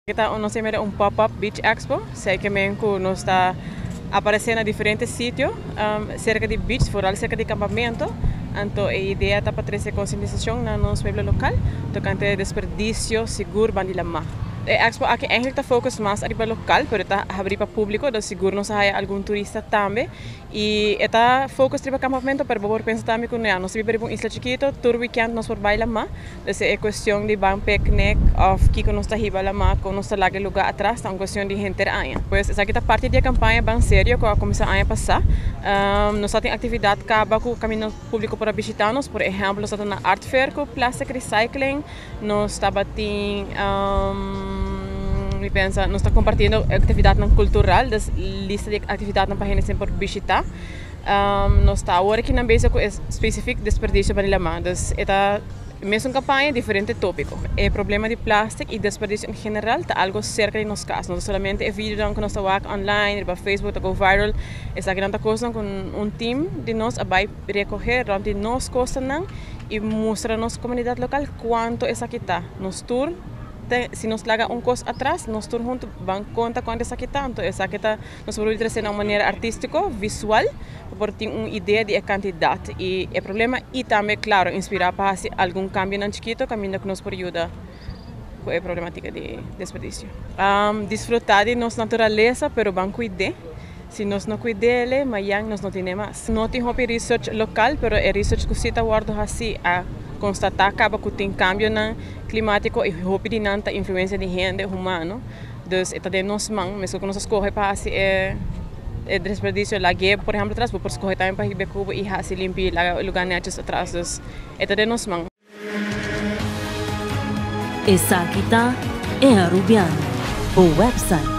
Nós temos um pop-up Beach Expo, sei que nós está aparecendo em diferentes sítios, cerca de beach, vooral cerca de acampamento. Então a ideia é para trazer conscientização no nosso povo local, tocante desperdício seguro de lama. A Expo aqui eigenlijk está focus mais a local, mas está abrir para público, então seguro nós há algum turista também. E está focus para acampamento, para poder pensar também que nós vivemos em isla chiquito, tour weekend nós por bailar lá. Então é questão de bang picnic, of que nós está hiba lá, que nós está lá lugar atrás, é uma questão de gente aí. Pois essa aqui está parte da campanha bem sério que começou a ano passado. Nós temos atividade que acaba com o caminho público para visitar-nos, por exemplo, nós estamos na art fair com plastic recycling, nós estamos nós estamos compartilhando atividade cultural, das lista de atividades na página sempre por visitar. Nós estamos agora aqui na mesa com específico desperdício para lama. Então, mesmo campanha diferente tópico. O problema de plástico e desperdício em geral está algo cerca de nós casos. Não somente é vídeo que nós estamos online, para Facebook, está viral. Essa grande coisa com time de nós vai recorrer onde nós costas e mostrar à nossa comunidade local quanto essa aqui está. Nos tour se nós laga coisa atrás, nós todos juntos vamos contar quanto essa aqui está. Então, essa aqui está, nós podemos trazer de uma maneira artística, visual, para ter uma ideia de quantidade. E o problema, e também, claro, inspirar para fazer algum cambio no chiquito, caminho que nos pode ajudar com a problemática de desperdício. Desfrutar de nossa natureza, mas vamos cuidar. Se nós não cuidamos, amanhã nós não temos mais. Não temos research local, mas é research que se está guardando assim, a constatar que tem cambio climático e hope de tanta influência de gente humana. Então, é de nós mãos, mesmo que nós escolhemos para fazer desperdício lá, por exemplo, atrás, por escolher também para ir cubo e fazer limpar o lugar netos atrás. Então, é de nós mãos. Essa aqui é a Rubiano, o website